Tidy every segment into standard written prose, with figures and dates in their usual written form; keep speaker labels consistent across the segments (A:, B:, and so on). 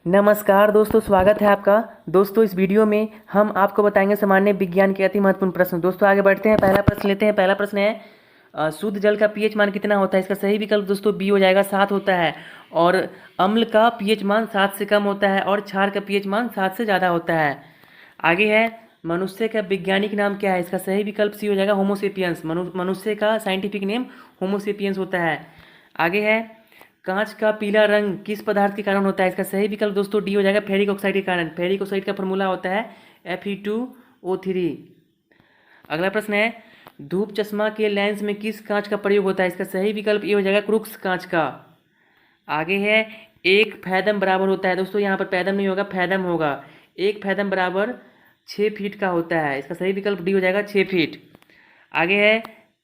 A: नमस्कार दोस्तों, स्वागत है आपका। दोस्तों इस वीडियो में हम आपको बताएंगे सामान्य विज्ञान के अति महत्वपूर्ण प्रश्न। दोस्तों आगे बढ़ते हैं, पहला प्रश्न लेते हैं। पहला प्रश्न है शुद्ध जल का पीएच मान कितना होता है? इसका सही विकल्प दोस्तों बी हो जाएगा, 7 होता है। और अम्ल का पीएच मान 7 से कम होता है और क्षार का पीएच मान 7 से ज़्यादा होता है। आगे है मनुष्य का वैज्ञानिक नाम क्या है? इसका सही विकल्प सी हो जाएगा, होमोसेपियंस। मनुष्य का साइंटिफिक नेम होमोसेपियंस होता है। आगे है कांच का पीला रंग किस पदार्थ के कारण होता है? इसका सही विकल्प दोस्तों डी हो जाएगा, फेरिक ऑक्साइड के कारण। फेरिक ऑक्साइड का फॉर्मूला होता है Fe2O3। अगला प्रश्न है धूप चश्मा के लेंस में किस कांच का प्रयोग होता है? इसका सही विकल्प ये हो जाएगा, क्रूक्स कांच का। आगे है एक फैदम बराबर होता है। दोस्तों यहाँ पर पैदम नहीं होगा, फैदम होगा। एक फैदम बराबर 6 फीट का होता है। इसका सही विकल्प डी हो जाएगा, 6 फीट। आगे है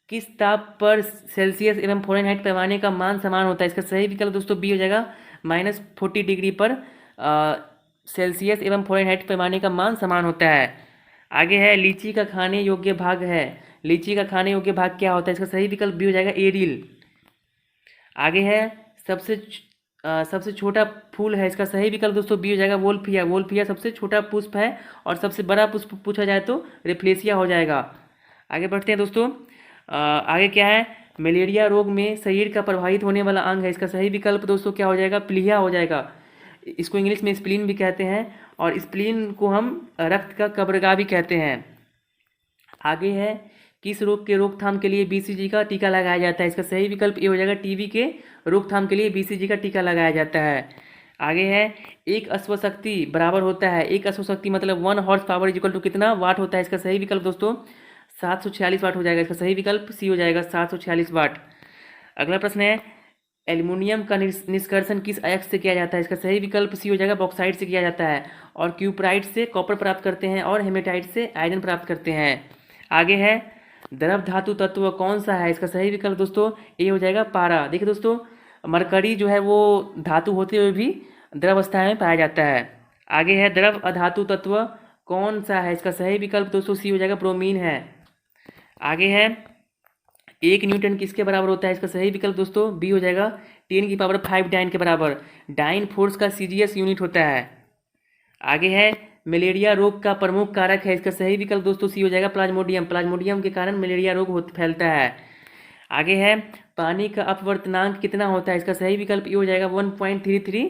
A: किस ताप पर सेल्सियस एवं फ़ारेनहाइट पैमाने का मान समान होता है? इसका सही विकल्प दोस्तों बी हो जाएगा, -40 डिग्री पर सेल्सियस एवं फ़ारेनहाइट पैमाने का मान समान होता है। आगे है लीची का खाने योग्य भाग है। लीची का खाने योग्य भाग क्या होता है? इसका सही विकल्प बी हो जाएगा, एरिल। आगे है सबसे छोटा फूल है। इसका सही विकल्प दोस्तों बी हो जाएगा, वोल्फिया। वोल्फिया सबसे छोटा पुष्प है और सबसे बड़ा पुष्प पूछा जाए तो रेफ्लेसिया हो जाएगा। आगे बढ़ते हैं दोस्तों। आगे क्या है मलेरिया रोग में शरीर का प्रभावित होने वाला अंग है। इसका सही विकल्प दोस्तों क्या हो जाएगा, प्लीहा हो जाएगा। इसको इंग्लिश में स्प्लीन भी कहते हैं और स्प्लीन को हम रक्त का कब्रगाह भी कहते हैं। आगे है किस रोग के रोकथाम के लिए बीसीजी का टीका लगाया जाता है? इसका सही विकल्प ये हो जाएगा, टीबी के रोकथाम के लिए बीसीजी का टीका लगाया जाता है। आगे है एक अश्वशक्ति बराबर होता है, एक अश्वशक्ति मतलब 1 हॉर्स पावर इक्वल टू कितना वाट होता है? इसका सही विकल्प दोस्तों 746 वाट हो जाएगा। इसका सही विकल्प सी हो जाएगा, 746 वाट। अगला प्रश्न है एल्युमिनियम का निष्कर्षण किस अयस्क से किया जाता है? इसका सही विकल्प सी हो जाएगा, बॉक्साइट से किया जाता है। और क्यूपराइट से कॉपर प्राप्त करते हैं और हेमेटाइट से आयरन प्राप्त करते हैं। आगे है द्रव धातु तत्व कौन सा है? इसका सही विकल्प दोस्तों ए हो जाएगा, पारा। देखिए दोस्तों मरकरी जो है वो धातु होते हुए भी द्रव अवस्था में पाया जाता है। आगे है द्रव अधातु तत्व कौन सा है? इसका सही विकल्प दोस्तों सी हो जाएगा, ब्रोमीन है। आगे है 1 न्यूटन किसके बराबर होता है? इसका सही विकल्प दोस्तों बी हो जाएगा, 10⁵ डाइन के बराबर। डाइन फोर्स का सीजीएस यूनिट होता है। आगे है मलेरिया रोग का प्रमुख कारक है। इसका सही विकल्प दोस्तों सी हो जाएगा, प्लाज्मोडियम। प्लाज्मोडियम के कारण मलेरिया रोग फैलता है। आगे है पानी का अपवर्तनांक कितना होता है? इसका सही विकल्प ये हो जाएगा, 1.33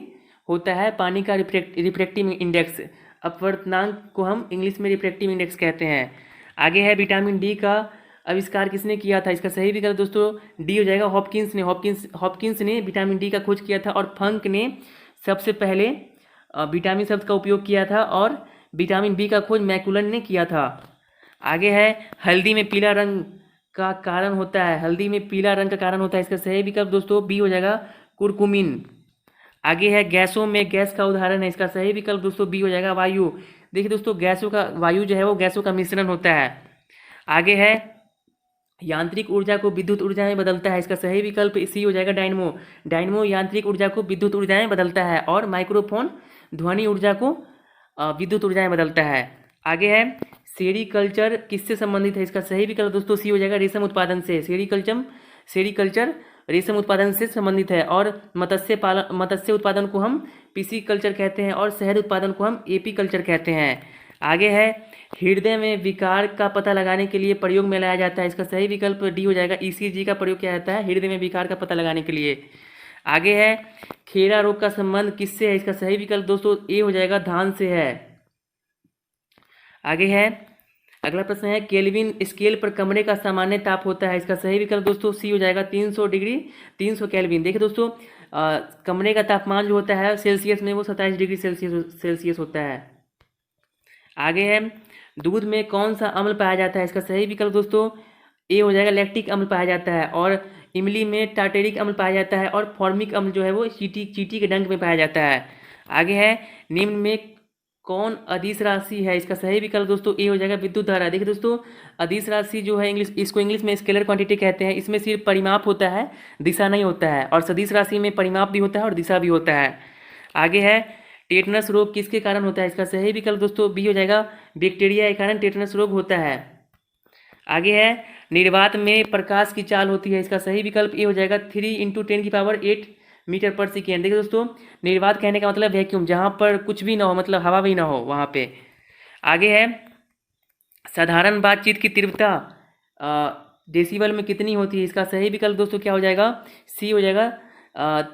A: होता है पानी का रिफ्रैक्टिव इंडेक्स। अपवर्तनांक को हम इंग्लिश में रिफ्रैक्टिव इंडेक्स कहते हैं। आगे है विटामिन डी का आविष्कार किसने किया था? इसका सही विकल्प दोस्तों डी हो जाएगा, हॉपकिंस ने। हॉपकिंस ने विटामिन डी का खोज किया था और फंक ने सबसे पहले विटामिन शब्द का उपयोग किया था और विटामिन बी का खोज मैकुलन ने किया था। आगे है हल्दी में पीला रंग का कारण होता है। हल्दी में पीला रंग का कारण होता है। इसका सही विकल्प दोस्तों बी हो जाएगा, कुरकुमिन। आगे है गैसों में गैस का उदाहरण है। इसका सही विकल्प दोस्तों बी हो जाएगा, वायु। देखिए दोस्तों गैसों का वायु जो है वो गैसों का मिश्रण होता है। आगे है यांत्रिक ऊर्जा को विद्युत ऊर्जा में बदलता है। इसका सही विकल्प सी हो जाएगा, डायनमो। डायनमो यांत्रिक ऊर्जा को विद्युत ऊर्जा में बदलता है और माइक्रोफोन ध्वनि ऊर्जा को विद्युत ऊर्जा में बदलता है। आगे है सेरीकल्चर किससे संबंधित है? इसका सही विकल्प दोस्तों सी हो जाएगा, रेशम उत्पादन से। सेरीकल्चर रेशम उत्पादन से संबंधित है। और मत्स्य उत्पादन को हम पिसीकल्चर कहते हैं और शहद उत्पादन को हम एपीकल्चर कहते हैं। आगे है हृदय में विकार का पता लगाने के लिए प्रयोग में लाया जाता है। इसका सही विकल्प डी हो जाएगा, ईसीजी का प्रयोग किया जाता है हृदय में विकार का पता लगाने के लिए। आगे है खेरा रोग का संबंध किससे है? इसका सही विकल्प दोस्तों ए हो जाएगा, धान से है। आगे है अगला प्रश्न है केल्विन स्केल पर कमरे का सामान्य ताप होता है। इसका सही विकल्प दोस्तों सी हो जाएगा, 300 डिग्री 300 केल्विन। देखिए दोस्तों कमरे का तापमान जो होता है सेल्सियस में वो 27 डिग्री सेल्सियस होता है। आगे है दूध में कौन सा अम्ल पाया जाता है? इसका सही विकल्प दोस्तों ए हो जाएगा, लैक्टिक अम्ल पाया जाता है। और इमली में टार्टेरिक अम्ल पाया जाता है और फॉर्मिक अम्ल जो है वो चींटी के डंक में पाया जाता है। आगे है निम्न में कौन अदिश राशि है? इसका सही विकल्प दोस्तों ए हो जाएगा, विद्युत धारा। देखिए दोस्तों अदिश राशि जो है इसको इंग्लिश में स्केलर क्वांटिटी कहते हैं। इसमें सिर्फ परिमाप होता है, दिशा नहीं होता है। और सदिश राशि में परिमाप भी होता है और दिशा भी होता है। आगे है टेटनस रोग किसके कारण होता है? इसका सही विकल्प दोस्तों बी हो जाएगा, बैक्टीरिया के कारण टेटनस रोग होता है। आगे है निर्वात में प्रकाश की चाल होती है। इसका सही विकल्प ए हो जाएगा, 3 × 10⁸ मीटर पर सेकेंड। देखिए दोस्तों, निर्वात कहने का मतलब वैक्यूम, जहाँ पर कुछ भी ना हो, मतलब हवा भी ना हो वहाँ पे। आगे है साधारण बातचीत की तीव्रता डेसिबल में कितनी होती है? इसका सही विकल्प दोस्तों क्या हो जाएगा? सी हो जाएगा,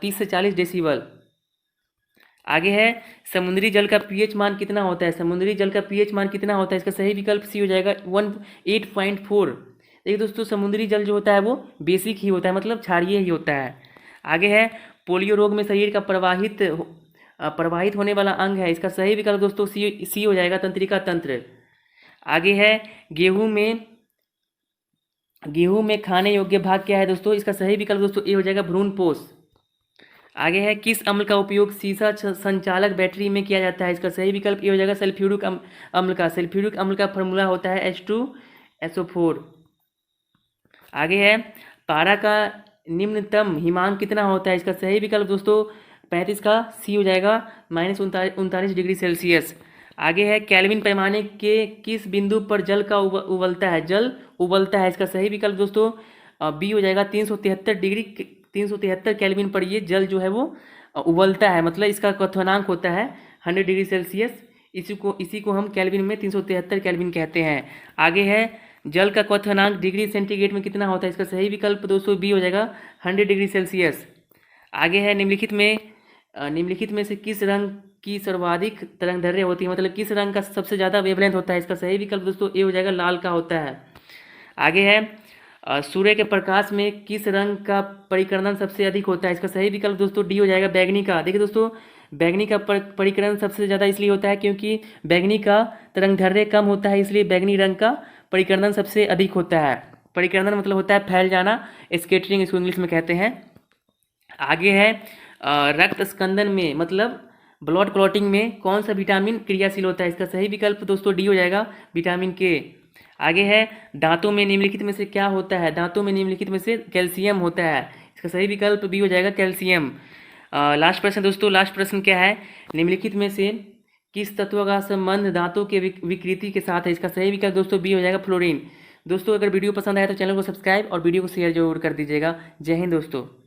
A: 30 से 40 डेसिबल। आगे है समुद्री जल का पीएच मान कितना होता है? समुद्री जल का पीएच मान कितना होता है? इसका सही विकल्प सी हो जाएगा, 8.4। देखिए दोस्तों, समुद्री जल जो होता है वो बेसिक ही होता है, मतलब क्षारीय ही होता है। आगे है पोलियो रोग में शरीर का प्रवाहित होने वाला अंग है। इसका सही विकल्प दोस्तों सी हो जाएगा, तंत्रिका तंत्र। आगे है गेहूं में खाने योग्य भाग क्या है दोस्तों? इसका सही विकल्प दोस्तों ए हो जाएगा, भ्रूण पोष। आगे है किस अम्ल का उपयोग सीसा संचालक बैटरी में किया जाता है? इसका सही विकल्प ये हो जाएगा, सल्फ्यूरिक अम्ल का। सल्फ्यूरिक अम्ल का फॉर्मूला होता है H2SO4। आगे है पारा का निम्नतम हिमांक कितना होता है? इसका सही विकल्प दोस्तों 35 का सी हो जाएगा, -39 डिग्री सेल्सियस। आगे है केल्विन पैमाने के किस बिंदु पर जल का उबलता है? जल उबलता है। इसका सही विकल्प दोस्तों बी हो जाएगा, 373 केल्विन पर ये जल जो है वो उबलता है, मतलब इसका क्वथनांक होता है 100 डिग्री सेल्सियस। इसी को हम केल्विन में 373 केल्विन कहते हैं। आगे है जल का क्वथनांक डिग्री सेंटीग्रेड में कितना होता है? इसका सही विकल्प दोस्तों बी हो जाएगा, 100 डिग्री सेल्सियस। आगे है निम्नलिखित में से किस रंग की सर्वाधिक तरंगदैर्घ्य होती है? मतलब किस रंग का सबसे ज़्यादा वेवलेंथ होता है? इसका सही विकल्प दोस्तों ए हो जाएगा, लाल का होता है। आगे है सूर्य के प्रकाश में किस रंग का परिकर्णन सबसे अधिक होता है? इसका सही विकल्प दोस्तों डी हो जाएगा, बैगनी का। देखिए दोस्तों, बैगनी का परिकर्णन सबसे ज़्यादा इसलिए होता है क्योंकि बैगनी का तरंगदैर्घ्य कम होता है, इसलिए बैगनी रंग का परिकर्णन सबसे अधिक होता है। परिकर्णन मतलब होता है फैल जाना, स्कैटरिंग इसको इंग्लिश में कहते हैं। आगे है रक्त स्कंदन में, मतलब ब्लड क्लॉटिंग में कौन सा विटामिन क्रियाशील होता है? इसका सही विकल्प दोस्तों डी हो जाएगा, विटामिन के। आगे है दांतों में निम्नलिखित में से क्या होता है? दांतों में निम्नलिखित में से कैल्शियम होता है। इसका सही विकल्प बी हो जाएगा, कैल्शियम। लास्ट प्रश्न दोस्तों, लास्ट प्रश्न क्या है? निम्नलिखित में से किस तत्व का संबंध दांतों के विकृति के साथ है? इसका सही विकल्प दोस्तों बी हो जाएगा, फ्लोरीन। दोस्तों अगर वीडियो पसंद आया तो चैनल को सब्सक्राइब और वीडियो को शेयर जरूर कर दीजिएगा। जय हिंद दोस्तों।